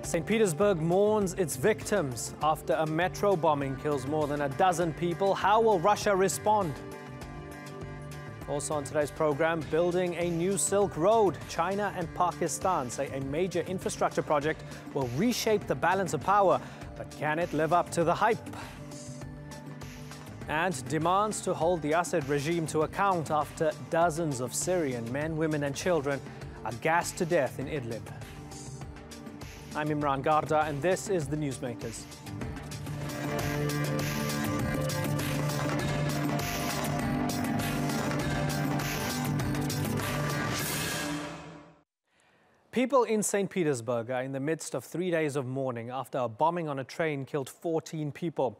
St. Petersburg mourns its victims after a metro bombing kills more than a dozen people. How will Russia respond? Also on today's program, building a new Silk Road. China and Pakistan say a major infrastructure project will reshape the balance of power. But can it live up to the hype? And demands to hold the Assad regime to account after dozens of Syrian men, women and children are gassed to death in Idlib. I'm Imran Garda, and this is the Newsmakers. People in St. Petersburg are in the midst of 3 days of mourning after a bombing on a train killed 14 people.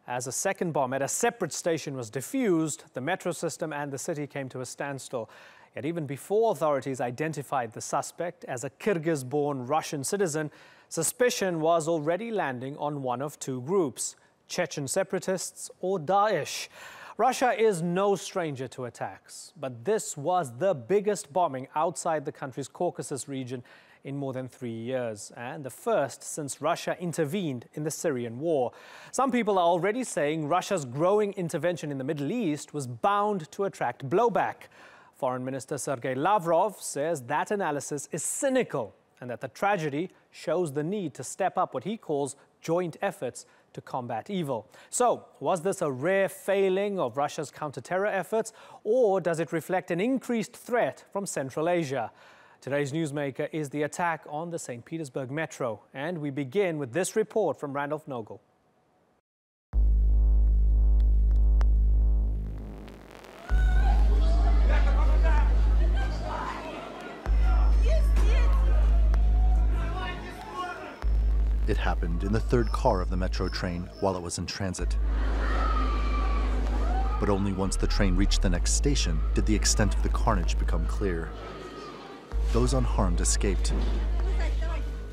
As a second bomb at a separate station was defused, the metro system and the city came to a standstill. Yet even before authorities identified the suspect as a Kyrgyz-born Russian citizen, suspicion was already landing on one of two groups: Chechen separatists or Daesh. Russia is no stranger to attacks, but this was the biggest bombing outside the country's Caucasus region in more than 3 years, and the first since Russia intervened in the Syrian war. Some people are already saying Russia's growing intervention in the Middle East was bound to attract blowback. Foreign Minister Sergei Lavrov says that analysis is cynical and that the tragedy shows the need to step up what he calls joint efforts to combat evil. So, was this a rare failing of Russia's counter-terror efforts, or does it reflect an increased threat from Central Asia? Today's newsmaker is the attack on the St. Petersburg metro, and we begin with this report from Randolph Nogel. It happened in the third car of the metro train while it was in transit. But only once the train reached the next station did the extent of the carnage become clear. Those unharmed escaped.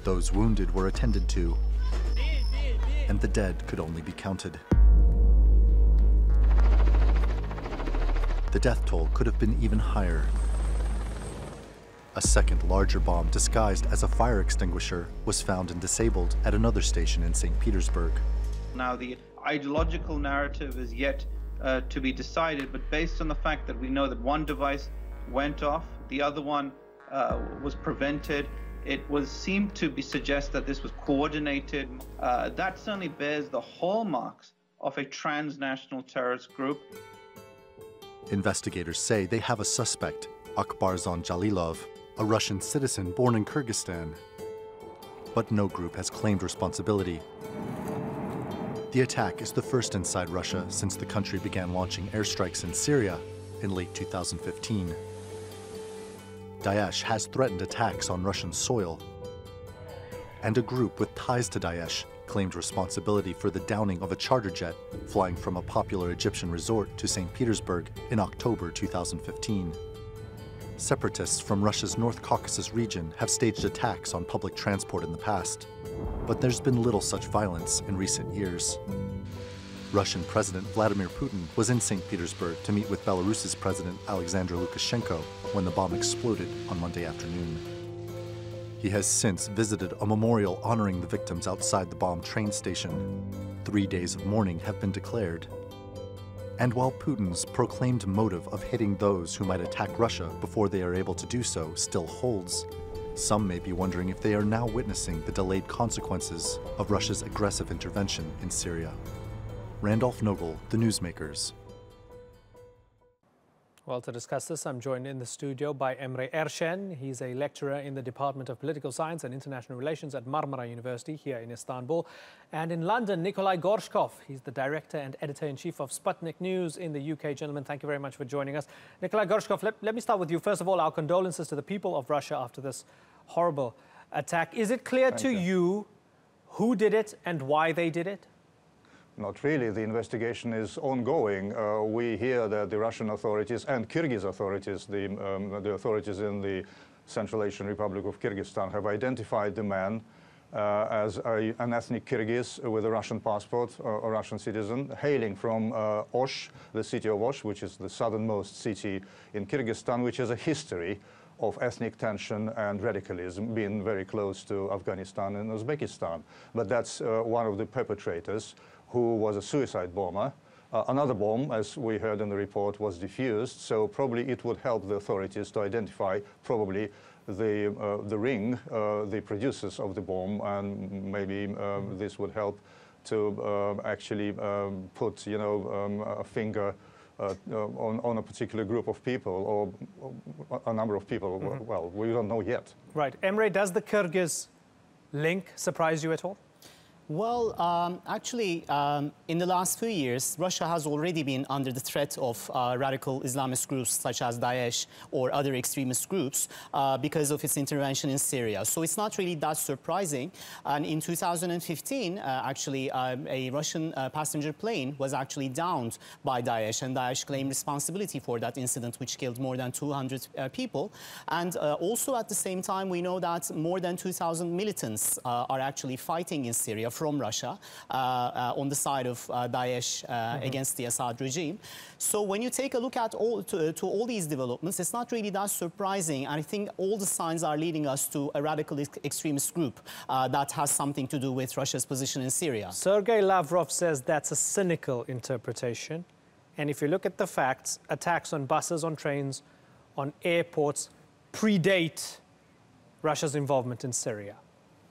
Those wounded were attended to. And the dead could only be counted. The death toll could have been even higher. A second larger bomb disguised as a fire extinguisher was found and disabled at another station in St. Petersburg. Now the ideological narrative is yet to be decided, but based on the fact that we know that one device went off, the other one was prevented, it seemed to suggest that this was coordinated. That certainly bears the hallmarks of a transnational terrorist group. Investigators say they have a suspect, Akbarzon Jalilov, a Russian citizen born in Kyrgyzstan. But no group has claimed responsibility. The attack is the first inside Russia since the country began launching airstrikes in Syria in late 2015. Daesh has threatened attacks on Russian soil. And a group with ties to Daesh claimed responsibility for the downing of a charter jet flying from a popular Egyptian resort to St. Petersburg in October 2015. Separatists from Russia's North Caucasus region have staged attacks on public transport in the past, but there's been little such violence in recent years. Russian President Vladimir Putin was in St. Petersburg to meet with Belarus's President Alexander Lukashenko when the bomb exploded on Monday afternoon. He has since visited a memorial honoring the victims outside the bomb train station. 3 days of mourning have been declared. And while Putin's proclaimed motive of hitting those who might attack Russia before they are able to do so still holds, some may be wondering if they are now witnessing the delayed consequences of Russia's aggressive intervention in Syria. Randolph Nogel, The Newsmakers. Well, to discuss this, I'm joined in the studio by Emre Ershen. He's a lecturer in the Department of Political Science and International Relations at Marmara University here in Istanbul. And in London, Nikolai Gorshkov. He's the director and editor-in-chief of Sputnik News in the UK. Gentlemen, thank you very much for joining us. Nikolai Gorshkov, let me start with you. First of all, our condolences to the people of Russia after this horrible attack. Is it clear to you who did it and why they did it? Not really. The investigation is ongoing. We hear that the Russian authorities and Kyrgyz authorities, the authorities in the Central Asian Republic of Kyrgyzstan, have identified the man as an ethnic Kyrgyz with a Russian passport, a Russian citizen, hailing from Osh, the city of Osh, which is the southernmost city in Kyrgyzstan, which has a history of ethnic tension and radicalism, being very close to Afghanistan and Uzbekistan. But that's one of the perpetrators who was a suicide bomber. Another bomb, as we heard in the report, was defused, so probably it would help the authorities to identify probably the ring, the producers of the bomb, and maybe this would help to actually put, a finger on a particular group of people or a number of people. Well, we don't know yet. Right. Emre, does the Kyrgyz link surprise you at all? Well, actually, in the last few years, Russia has already been under the threat of radical Islamist groups such as Daesh or other extremist groups because of its intervention in Syria. So it's not really that surprising. And in 2015, actually, a Russian passenger plane was actually downed by Daesh, and Daesh claimed responsibility for that incident, which killed more than 200 people. And also at the same time, we know that more than 2,000 militants are actually fighting in Syria from Russia on the side of Daesh against the Assad regime. So when you take a look at to all these developments, it's not really that surprising. And I think all the signs are leading us to a radical extremist group that has something to do with Russia's position in Syria. Sergei Lavrov says that's a cynical interpretation. And if you look at the facts, attacks on buses, on trains, on airports predate Russia's involvement in Syria.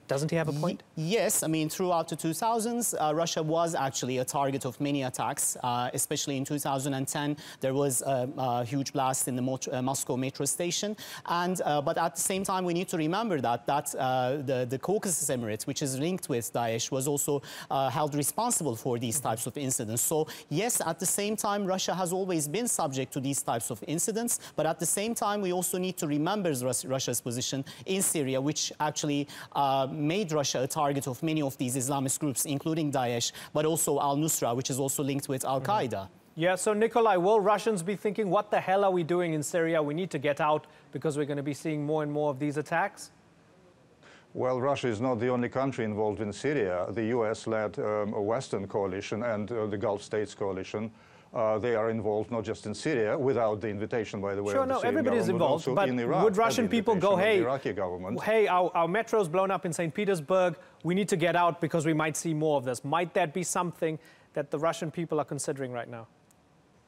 Doesn't he have a point? Yes, I mean, throughout the 2000s, Russia was actually a target of many attacks, especially in 2010. There was a huge blast in the Moscow metro station. And, but at the same time, we need to remember that the Caucasus Emirate, which is linked with Daesh, was also held responsible for these types of incidents. So, yes, at the same time, Russia has always been subject to these types of incidents. But at the same time, we also need to remember Russia's position in Syria, which actually made Russia a target of many of these Islamist groups, including Daesh, but also al-Nusra, which is also linked with al-Qaeda. Yeah, so Nikolai, will Russians be thinking, what the hell are we doing in Syria? We need to get out because we're going to be seeing more and more of these attacks? Well, Russia is not the only country involved in Syria. The US led a Western coalition and the Gulf States coalition. They are involved not just in Syria, without the invitation, by the way, sure, of the no, Syrian everybody's government, involved, but in Iraq, would Russian people go, hey, Iraqi government. Hey, our metro's blown up in St. Petersburg, we need to get out because we might see more of this. Might that be something that the Russian people are considering right now?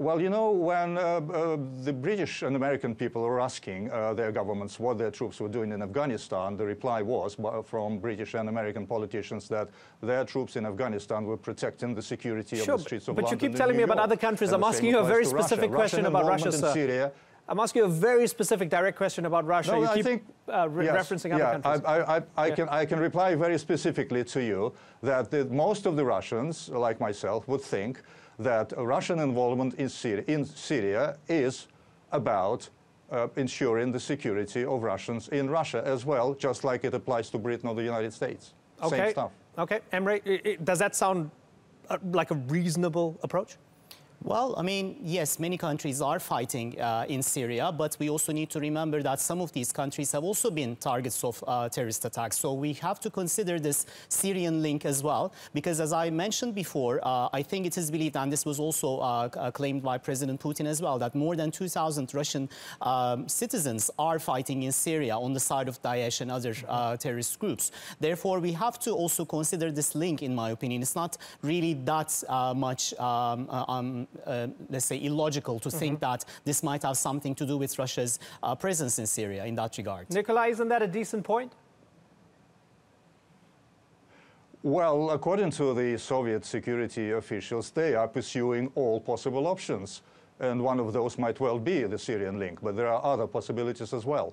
Well, you know, when the British and American people were asking their governments what their troops were doing in Afghanistan, the reply was from British and American politicians that their troops in Afghanistan were protecting the security of the streets of London. But you keep telling me about other countries. I'm asking you a very specific question about Russia, sir. Syria. I'm asking you a very specific, direct question about Russia. No, you I keep think, referencing other countries. I can reply very specifically to you that most of the Russians, like myself, would think that Russian involvement in Syria is about ensuring the security of Russians in Russia as well, just like it applies to Britain or the United States. Okay. Same stuff. Okay, Emre, does that sound like a reasonable approach? Well, I mean, yes, many countries are fighting in Syria, but we also need to remember that some of these countries have also been targets of terrorist attacks. So we have to consider this Syrian link as well, because as I mentioned before, I think it is believed, and this was also claimed by President Putin as well, that more than 2,000 Russian citizens are fighting in Syria on the side of Daesh and other terrorist groups. Therefore, we have to also consider this link, in my opinion. It's not really that much let's say, illogical to think that this might have something to do with Russia's presence in Syria in that regard. Nikolai, isn't that a decent point? Well, according to the Soviet security officials, they are pursuing all possible options. And one of those might well be the Syrian link, but there are other possibilities as well.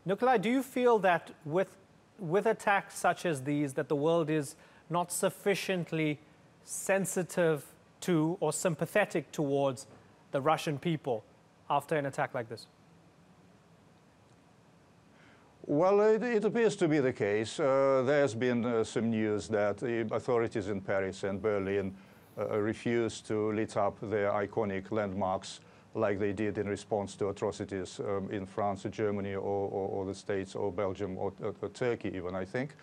Nikolai, do you feel that with attacks such as these, that the world is not sufficiently sensitive to or sympathetic towards the Russian people after an attack like this? Well, it appears to be the case. There's been some news that the authorities in Paris and Berlin refused to lit up their iconic landmarks like they did in response to atrocities in France or Germany or the States or Belgium or Turkey even, I think.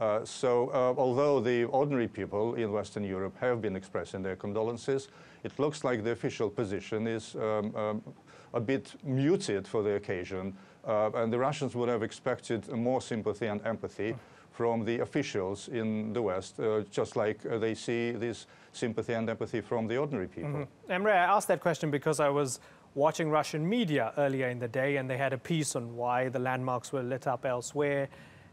Although the ordinary people in Western Europe have been expressing their condolences, it looks like the official position is a bit muted for the occasion, and the Russians would have expected more sympathy and empathy from the officials in the West, just like they see this sympathy and empathy from the ordinary people. Emre, I asked that question because I was watching Russian media earlier in the day, and they had a piece on why the landmarks were lit up elsewhere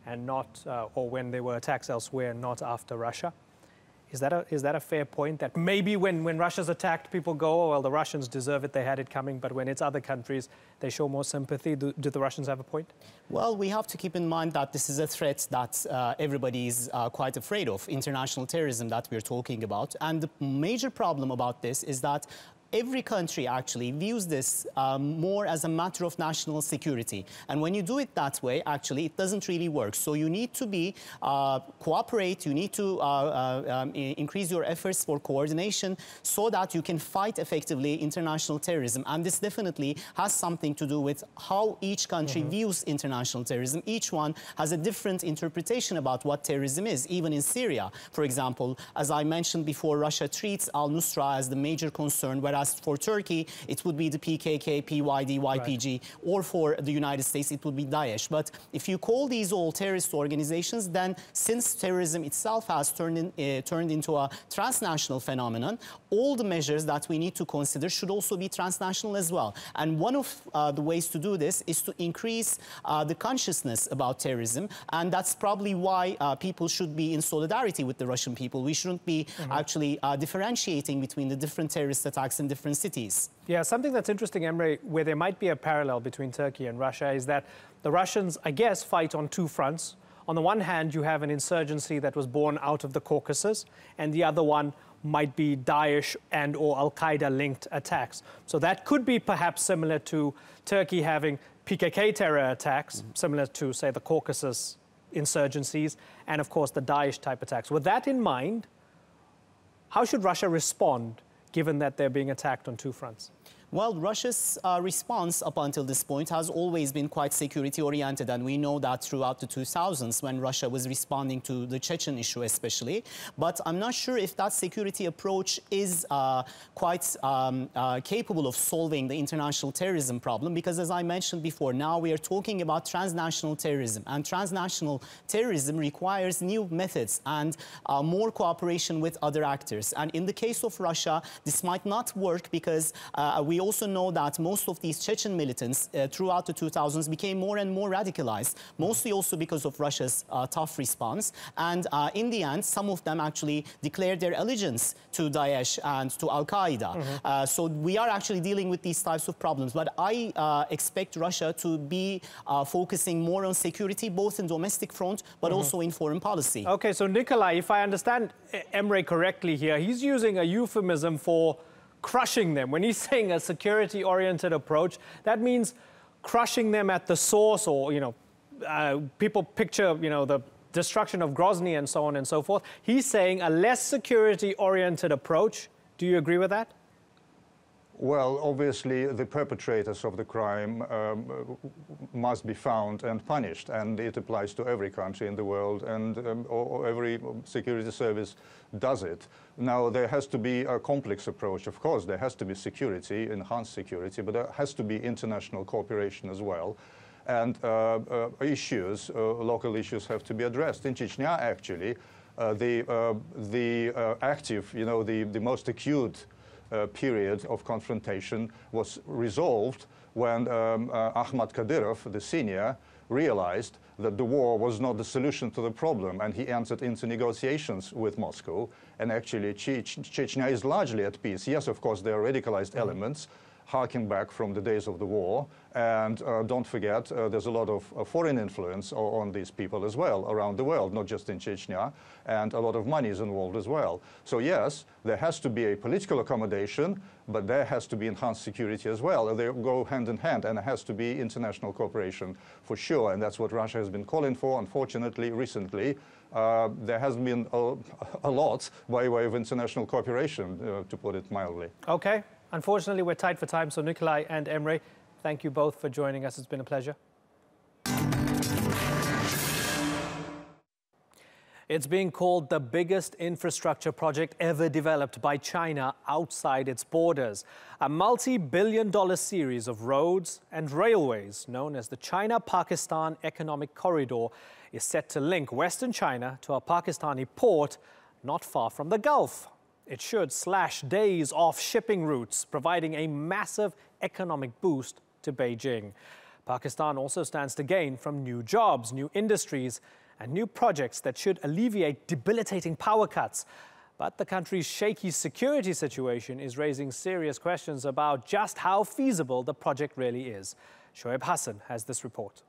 and not, or when there were attacks elsewhere, not after Russia. Is that a fair point, that maybe when Russia's attacked, people go, oh, well, the Russians deserve it, they had it coming, but when it's other countries, they show more sympathy? Do the Russians have a point? Well, we have to keep in mind that this is a threat that everybody is quite afraid of, international terrorism that we're talking about. And the major problem about this is that every country actually views this more as a matter of national security. And when you do it that way, actually, it doesn't really work. So you need to be cooperate, you need to increase your efforts for coordination so that you can fight effectively international terrorism. And this definitely has something to do with how each country views international terrorism. Each one has a different interpretation about what terrorism is. Even in Syria, for example, as I mentioned before, Russia treats al-Nusra as the major concern, whereas for Turkey, it would be the PKK, PYD, YPG, or for the United States, it would be Daesh. But if you call these all terrorist organizations, then since terrorism itself has turned into a transnational phenomenon, all the measures that we need to consider should also be transnational as well. And one of the ways to do this is to increase the consciousness about terrorism. And that's probably why people should be in solidarity with the Russian people. We shouldn't be actually differentiating between the different terrorist attacks in different cities. Yeah, something that's interesting, Emre, where there might be a parallel between Turkey and Russia is that the Russians, I guess, fight on two fronts. On the one hand, you have an insurgency that was born out of the Caucasus, and the other one might be Daesh and or Al-Qaeda linked attacks. So that could be perhaps similar to Turkey having PKK terror attacks, similar to, say, the Caucasus insurgencies, and of course the Daesh type attacks. With that in mind, how should Russia respond given that they're being attacked on two fronts? Well, Russia's response up until this point has always been quite security-oriented, and we know that throughout the 2000s when Russia was responding to the Chechen issue especially. But I'm not sure if that security approach is quite capable of solving the international terrorism problem, because as I mentioned before, now we are talking about transnational terrorism, and transnational terrorism requires new methods and more cooperation with other actors. And in the case of Russia, this might not work because we also know that most of these Chechen militants throughout the 2000s became more and more radicalized, mostly also because of Russia's tough response. And in the end, some of them actually declared their allegiance to Daesh and to Al-Qaeda. So we are actually dealing with these types of problems. But I expect Russia to be focusing more on security, both in domestic front, but also in foreign policy. Okay, so Nikolai, if I understand Emre correctly here, he's using a euphemism for crushing them. When he's saying a security-oriented approach, that means crushing them at the source, or, you know, people picture, you know, the destruction of Grozny and so on and so forth. He's saying a less security-oriented approach. Do you agree with that? Well, obviously, the perpetrators of the crime must be found and punished, and it applies to every country in the world, and every security service does it. Now, there has to be a complex approach. Of course, there has to be security, enhanced security, but there has to be international cooperation as well. And local issues have to be addressed. In Chechnya, actually, the active, you know, the most acute period of confrontation was resolved when Ahmad Kadyrov, the senior, realized that the war was not the solution to the problem, and he entered into negotiations with Moscow. And actually, Chechnya is largely at peace. Yes, of course, there are radicalized elements harking back from the days of the war. And don't forget, there's a lot of foreign influence on these people as well around the world, not just in Chechnya, and a lot of money is involved as well. So yes, there has to be a political accommodation, but there has to be enhanced security as well. They go hand in hand, and there has to be international cooperation for sure, and that's what Russia has been calling for. Unfortunately, recently, there has been a lot by way of international cooperation, to put it mildly. Okay. Unfortunately, we're tight for time, so Nikolai and Emre, thank you both for joining us. It's been a pleasure. It's being called the biggest infrastructure project ever developed by China outside its borders. A multi-billion-dollar series of roads and railways known as the China-Pakistan Economic Corridor is set to link Western China to a Pakistani port not far from the Gulf. It should slash days off shipping routes, providing a massive economic boost to Beijing. Pakistan also stands to gain from new jobs, new industries, and new projects that should alleviate debilitating power cuts. But the country's shaky security situation is raising serious questions about just how feasible the project really is. Shoaib Hassan has this report.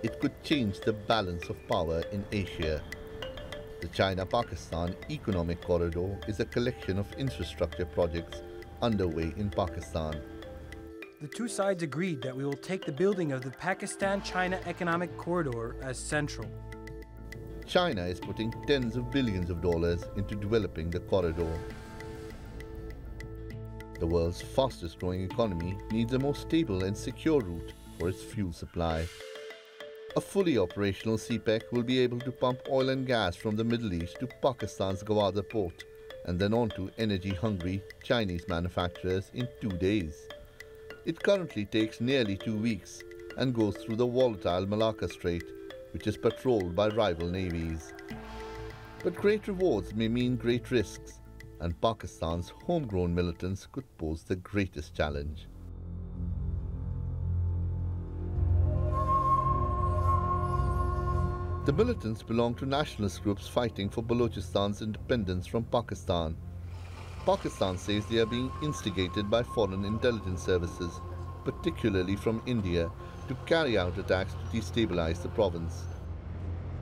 It could change the balance of power in Asia. The China-Pakistan Economic Corridor is a collection of infrastructure projects underway in Pakistan. The two sides agreed that we will take the building of the Pakistan-China Economic Corridor as central. China is putting tens of billions of dollars into developing the corridor. The world's fastest growing economy needs a more stable and secure route for its fuel supply. A fully operational CPEC will be able to pump oil and gas from the Middle East to Pakistan's Gwadar port and then on to energy-hungry Chinese manufacturers in 2 days. It currently takes nearly 2 weeks and goes through the volatile Malacca Strait, which is patrolled by rival navies. But great rewards may mean great risks, and Pakistan's homegrown militants could pose the greatest challenge. The militants belong to nationalist groups fighting for Balochistan's independence from Pakistan. Pakistan says they are being instigated by foreign intelligence services, particularly from India, to carry out attacks to destabilize the province.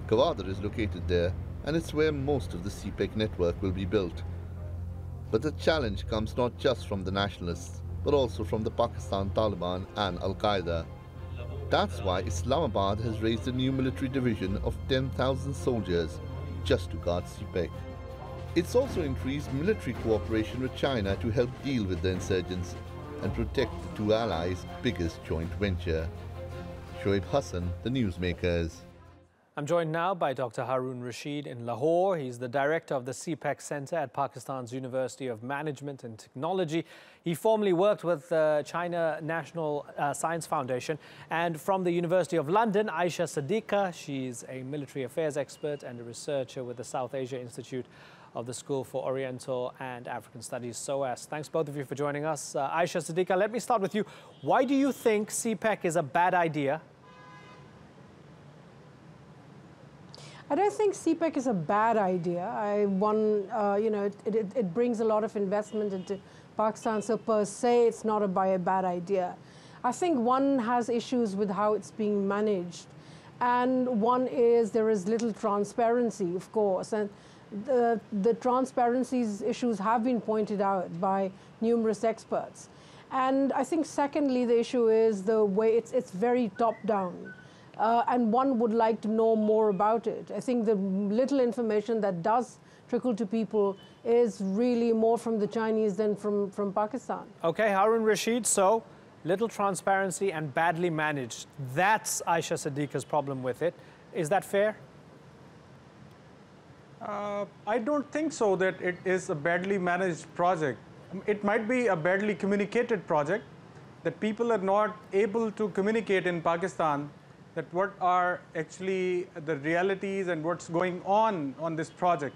Gwadar is located there, and it's where most of the CPEC network will be built. But the challenge comes not just from the nationalists, but also from the Pakistan Taliban and Al-Qaeda. That's why Islamabad has raised a new military division of 10,000 soldiers just to guard CPEC. It's also increased military cooperation with China to help deal with the insurgents and protect the two allies' biggest joint venture. Shoaib Hassan, the Newsmakers. I'm joined now by Dr. Harun Rashid in Lahore. He's the director of the CPEC Center at Pakistan's University of Management and Technology. He formerly worked with the China National Science Foundation. And from the University of London, Aisha Siddiqa. She's a military affairs expert and a researcher with the South Asia Institute of the School for Oriental and African Studies, SOAS. Thanks both of you for joining us. Aisha Siddiqa, let me start with you. Why do you think CPEC is a bad idea? I don't think CPEC is a bad idea. It brings a lot of investment into Pakistan, so per se it's not a bad idea. I think one has issues with how it's being managed, and one is there is little transparency, of course, and the transparency issues have been pointed out by numerous experts. And I think secondly, the issue is the way it's very top-down. And one would like to know more about it. I think the little information that does trickle to people is really more from the Chinese than from Pakistan. Okay, Harun Rashid, so little transparency and badly managed. That's Aisha Siddiqa's problem with it. Is that fair? I don't think so that it is a badly managed project. It might be a badly communicated project, that people are not able to communicate in Pakistan that what are actually the realities and what's going on this project.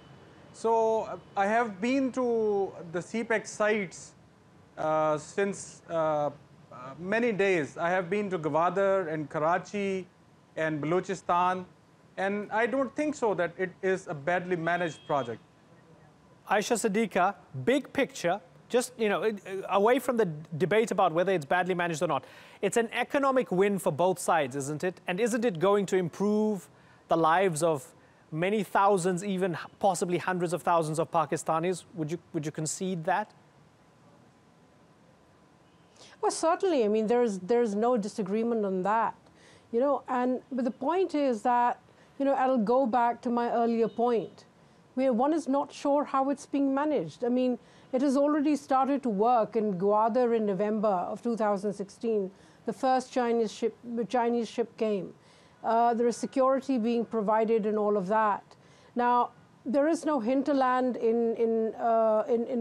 So I have been to the CPEC sites since many days. I have been to Gwadar and Karachi and Balochistan, and I don't think so that it is a badly managed project. Aisha Siddiqa, big picture, just, away from the debate about whether it's badly managed or not, it's an economic win for both sides, isn't it? And isn't it going to improve the lives of many thousands, even possibly hundreds of thousands of Pakistanis? Would you concede that? Well, certainly. I mean, there's no disagreement on that. But the point is that, I'll go back to my earlier point. One is not sure how it's being managed. I mean, it has already started to work in Gwadar in November of 2016. the first Chinese ship came. There is security being provided and all of that. Now, there is no hinterland in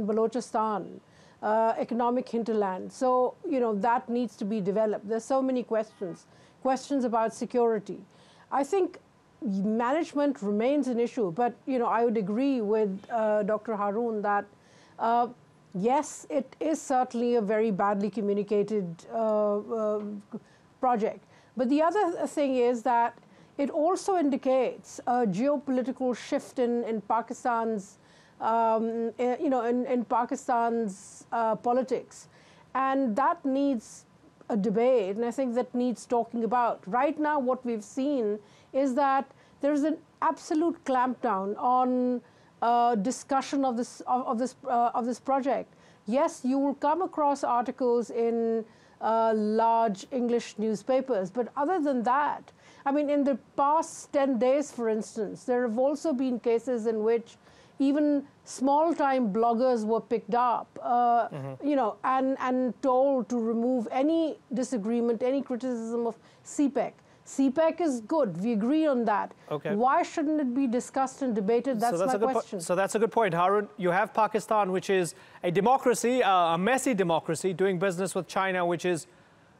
Balochistan, economic hinterland. So, that needs to be developed. There's so many questions about security. I think management remains an issue, but, I would agree with Dr. Haroon that yes, it is certainly a very badly communicated project. But the other thing is that it also indicates a geopolitical shift in Pakistan's, in Pakistan's politics, and that needs a debate, and I think that needs talking about. Right now, what we've seen is that there's an absolute clampdown on discussion of this project. Yes, you will come across articles in large English newspapers, but other than that, I mean, in the past 10 days, for instance, there have also been cases in which even small-time bloggers were picked up, and told to remove any disagreement, any criticism of CPEC. CPEC is good. We agree on that. Okay. Why shouldn't it be discussed and debated? That's my question. So that's a good point, Haroon. You have Pakistan, which is a democracy, a messy democracy, doing business with China, which is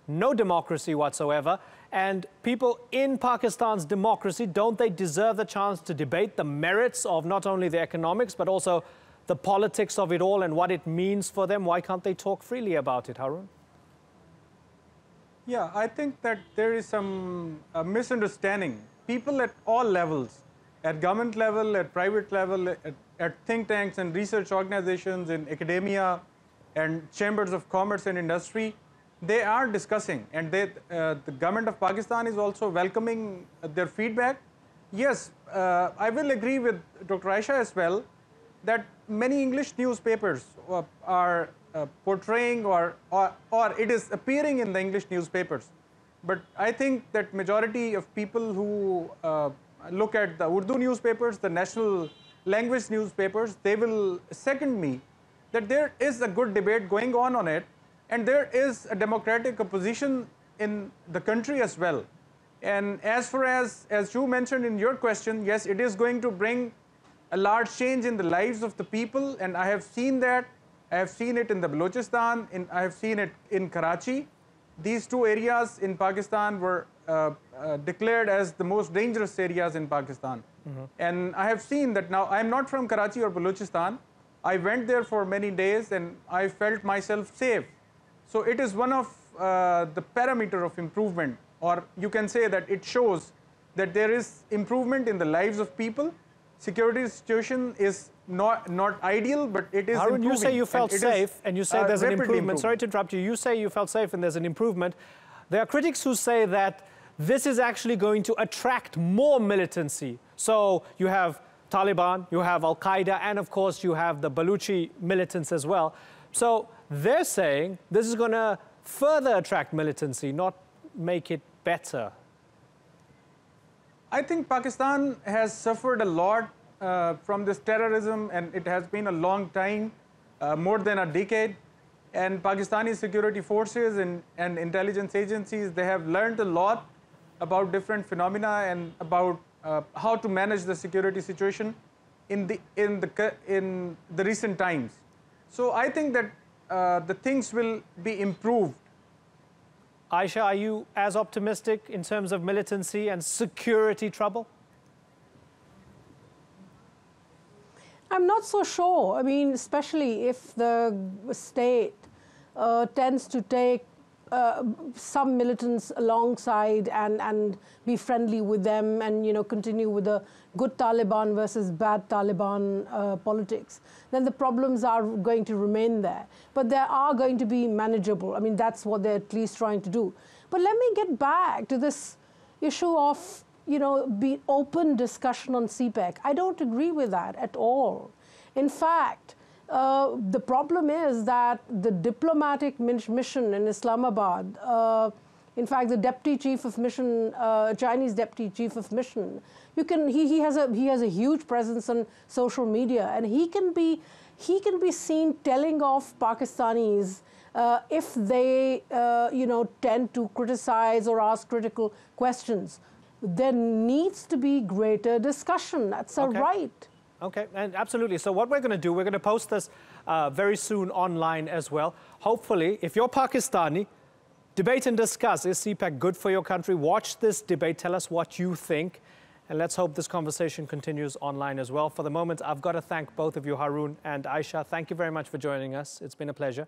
no democracy whatsoever. And people in Pakistan's democracy, don't they deserve the chance to debate the merits of not only the economics, but also the politics of it all and what it means for them? Why can't they talk freely about it, Haroon? Yeah, I think that there is some misunderstanding. People at all levels, at government level, at private level, at think tanks and research organizations, in academia and chambers of commerce and industry, they are discussing, and the government of Pakistan is also welcoming their feedback. Yes, I will agree with Dr. Aisha as well that many English newspapers are portraying or it is appearing in the English newspapers. But I think that majority of people who look at the Urdu newspapers, the national language newspapers, they will second me that there is a good debate going on it, and there is a democratic opposition in the country as well. And as far as you mentioned in your question, yes, it is going to bring a large change in the lives of the people, and I have seen that. I have seen it in the Balochistan, I have seen it in Karachi. These two areas in Pakistan were declared as the most dangerous areas in Pakistan. Mm-hmm. And I have seen that now. I am not from Karachi or Balochistan. I went there for many days and I felt myself safe. So it is one of the parameter of improvement, or you can say that it shows that there is improvement in the lives of people. Security situation is not ideal, but it is Haroon, improving. you say you felt safe, and you say there's an improvement. Sorry to interrupt you. You say you felt safe and there's an improvement. There are critics who say that this is actually going to attract more militancy. So you have Taliban, you have Al-Qaeda, and of course you have the Baluchi militants as well. So they're saying this is going to further attract militancy, not make it better. I think Pakistan has suffered a lot from this terrorism, and it has been a long time, more than a decade. And Pakistani security forces and intelligence agencies, they have learned a lot about different phenomena and about how to manage the security situation in the recent times. So I think that the things will be improved. Aisha, are you as optimistic in terms of militancy and security trouble? I'm not so sure. I mean, especially if the state tends to take some militants alongside and be friendly with them and, continue with the good Taliban versus bad Taliban politics, then the problems are going to remain there. But they are going to be manageable. I mean, that's what they're at least trying to do. But let me get back to this issue of, be open discussion on CPEC. I don't agree with that at all. In fact, the problem is that the diplomatic mission in Islamabad, in fact, the deputy chief of mission, Chinese deputy chief of mission, he has a huge presence on social media, and he can be seen telling off Pakistanis if they, tend to criticize or ask critical questions. There needs to be greater discussion. That's a right. Okay, and absolutely. So what we're going to do, we're going to post this very soon online as well. Hopefully, if you're Pakistani, debate and discuss. Is CPEC good for your country? Watch this debate. Tell us what you think. And let's hope this conversation continues online as well. For the moment, I've got to thank both of you, Haroon and Aisha. Thank you very much for joining us. It's been a pleasure.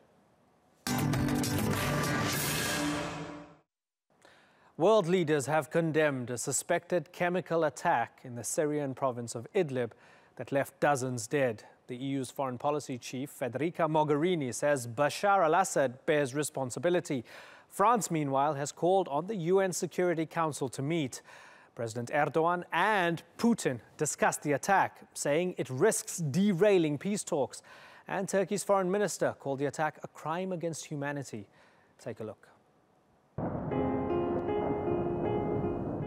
World leaders have condemned a suspected chemical attack in the Syrian province of Idlib that left dozens dead. The EU's foreign policy chief, Federica Mogherini, says Bashar al-Assad bears responsibility. France, meanwhile, has called on the UN Security Council to meet. President Erdogan and Putin discussed the attack, saying it risks derailing peace talks. And Turkey's foreign minister called the attack a crime against humanity. Take a look.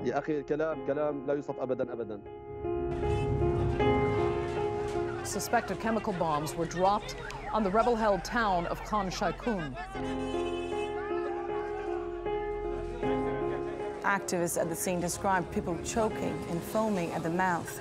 يا أخي كلام لا يوصف أبداً أبداً. Suspected chemical bombs were dropped on the rebel-held town of Khan Shaykhun. Activists at the scene described people choking and foaming at the mouth.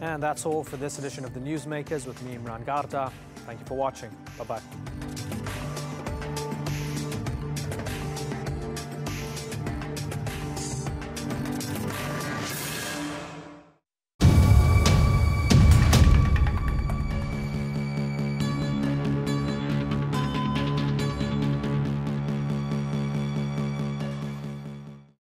And that's all for this edition of the Newsmakers with me, Imran Garda. Thank you for watching. Bye-bye.